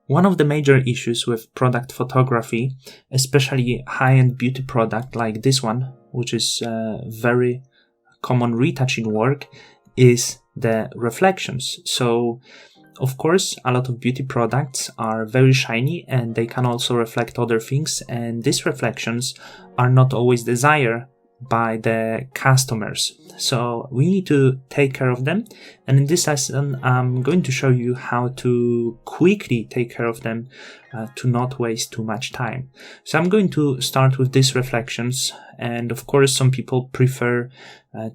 One of the major issues with product photography, especially high-end beauty product like this one, which is very common retouching work, is the reflections. So of course, a lot of beauty products are very shiny and they can also reflect other things, and these reflections are not always desired by the customers. So we need to take care of them, and in this lesson I'm going to show you how to quickly take care of them to not waste too much time. So I'm going to start with these reflections, and of course some people prefer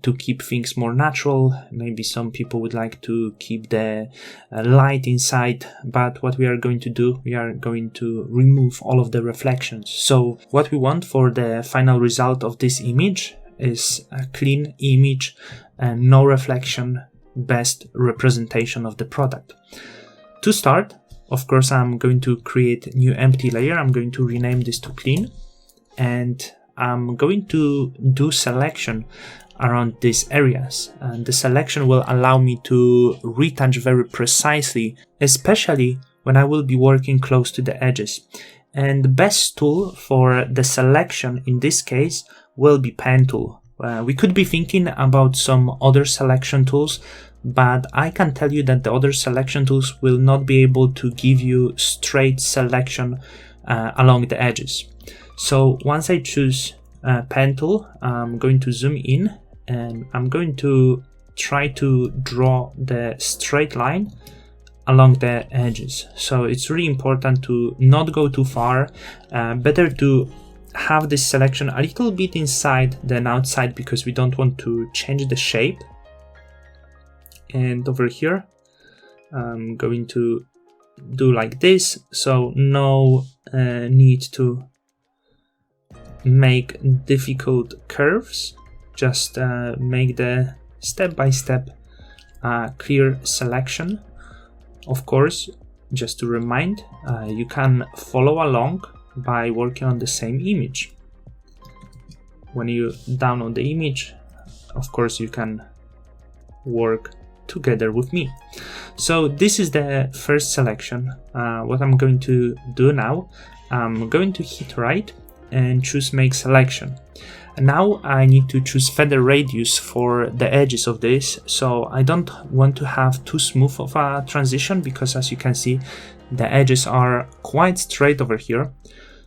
to keep things more natural. Maybe some people would like to keep the light inside, but what we are going to do, we are going to remove all of the reflections. So what we want for the final result of this image is a clean image and no reflection, best representation of the product. To start, of course, I'm going to create a new empty layer. I'm going to rename this to clean, and I'm going to do selection around these areas, and the selection will allow me to retouch very precisely, especially when I will be working close to the edges. And the best tool for the selection in this case will be pen tool. We could be thinking about some other selection tools, but I can tell you that the other selection tools will not be able to give you straight selection along the edges. So once I choose pen tool, I'm going to zoom in and I'm going to try to draw the straight line along the edges. So it's really important to not go too far, better to have this selection a little bit inside than outside, because we don't want to change the shape. And over here I'm going to do like this, so no need to make difficult curves, just make the step-by-step clear selection. Of course, just to remind, you can follow along by working on the same image. When you download the image, of course you can work together with me. So this is the first selection. What I'm going to do now, I'm going to hit right and choose make selection. And now I need to choose feather radius for the edges of this, so I don't want to have too smooth of a transition, because as you can see the edges are quite straight over here.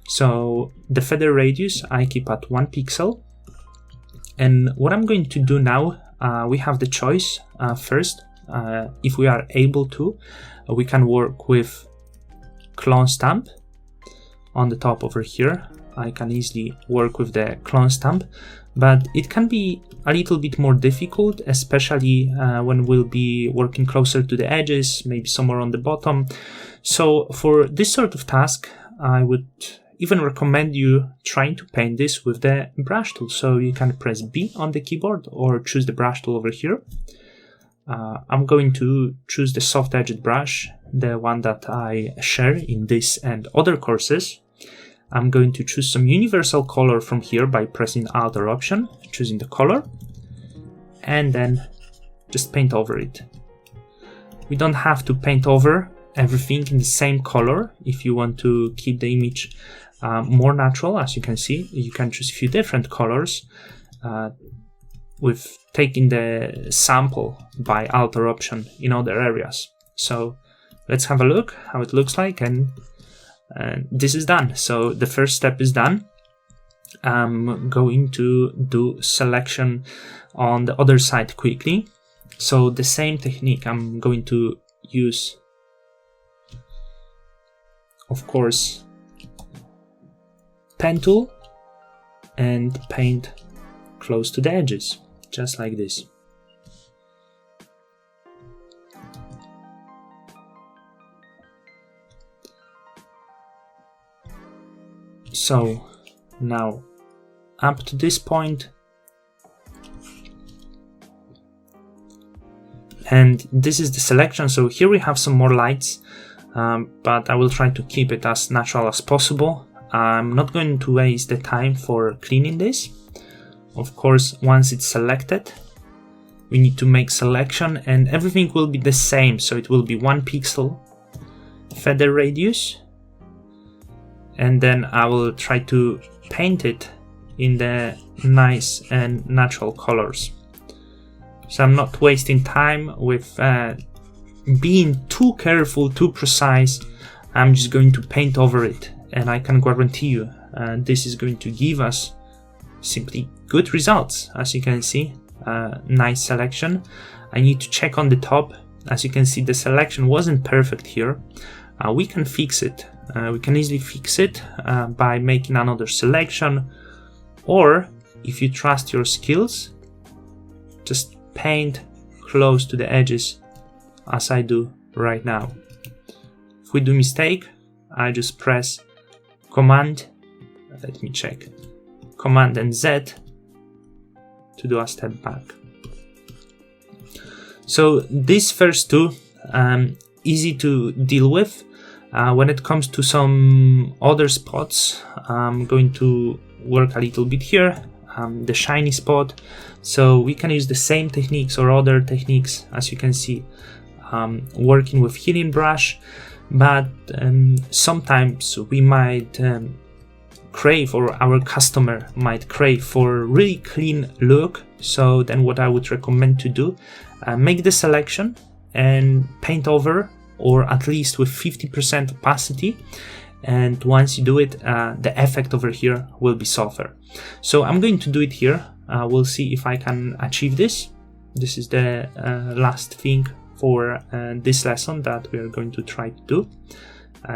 So the feather radius I keep at 1 pixel. And what I'm going to do now, we have the choice first, if we are able to, we can work with clone stamp on the top over here. I can easily work with the clone stamp, but it can be a little bit more difficult, especially when we'll be working closer to the edges, maybe somewhere on the bottom. So for this sort of task, I would even recommend you trying to paint this with the brush tool. So you can press B on the keyboard or choose the brush tool over here. I'm going to choose the soft edged brush, the one that I share in this and other courses. I'm going to choose some universal color from here by pressing Alt or Option, choosing the color, and then just paint over it. We don't have to paint over everything in the same color. If you want to keep the image more natural, as you can see, you can choose a few different colors with taking the sample by Alt or Option in other areas. So let's have a look how it looks like, and this is done. So the first step is done. I'm going to do selection on the other side quickly. So the same technique, I'm going to use, of course, pen tool and paint close to the edges, just like this. So now up to this point, and this is the selection. So here we have some more lights, but I will try to keep it as natural as possible. I'm not going to waste the time for cleaning this. Of course, once it's selected, we need to make selection and everything will be the same. So it will be 1 pixel feather radius, and then I will try to paint it in the nice and natural colors. So I'm not wasting time with being too careful, too precise. I'm just going to paint over it, and I can guarantee you this is going to give us simply good results. As you can see, nice selection. I need to check on the top. As you can see, the selection wasn't perfect here. We can fix it. We can easily fix it by making another selection, or if you trust your skills, just paint close to the edges as I do right now. If we do mistake, I just press Command, let me check, Command and Z to do a step back. So these first two, easy to deal with. When it comes to some other spots, I'm going to work a little bit here, the shiny spot. So we can use the same techniques or other techniques, as you can see, working with healing brush, but sometimes we might crave, or our customer might crave, for a really clean look. So then what I would recommend to do, make the selection and paint over, or at least with 50% opacity, and once you do it, the effect over here will be softer. So I'm going to do it here. We'll see if I can achieve this. This is the last thing for this lesson that we are going to try to do.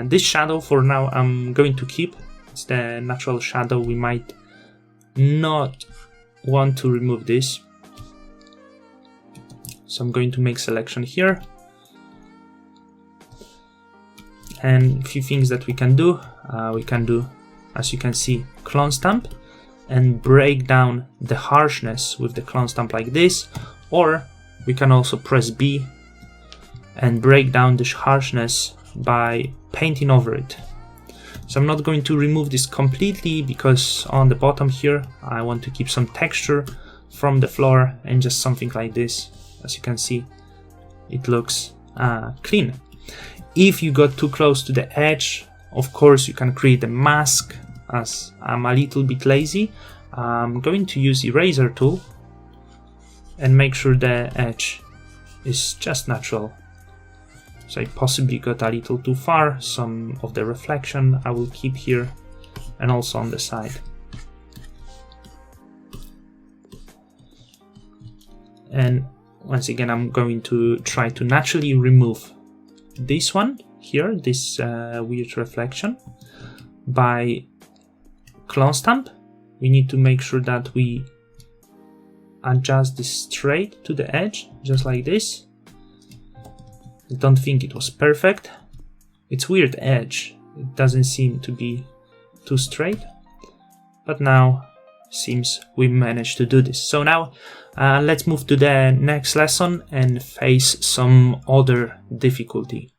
This shadow for now I'm going to keep. It's the natural shadow. We might not want to remove this, so I'm going to make selection here. And a few things that we can do, as you can see, clone stamp and break down the harshness with the clone stamp like this, or we can also press B and break down the harshness by painting over it. So I'm not going to remove this completely, because on the bottom here I want to keep some texture from the floor, and just something like this. As you can see, it looks clean. If you got too close to the edge, of course you can create a mask. As I'm a little bit lazy, I'm going to use eraser tool and make sure the edge is just natural. So I possibly got a little too far. Some of the reflection I will keep here, and also on the side. And once again, I'm going to try to naturally remove this one here, this weird reflection, by clone stamp. We need to make sure that we adjust this straight to the edge, just like this. I don't think it was perfect. It's weird edge. It doesn't seem to be too straight, but now seems we managed to do this. So now let's move to the next lesson and face some other difficulty.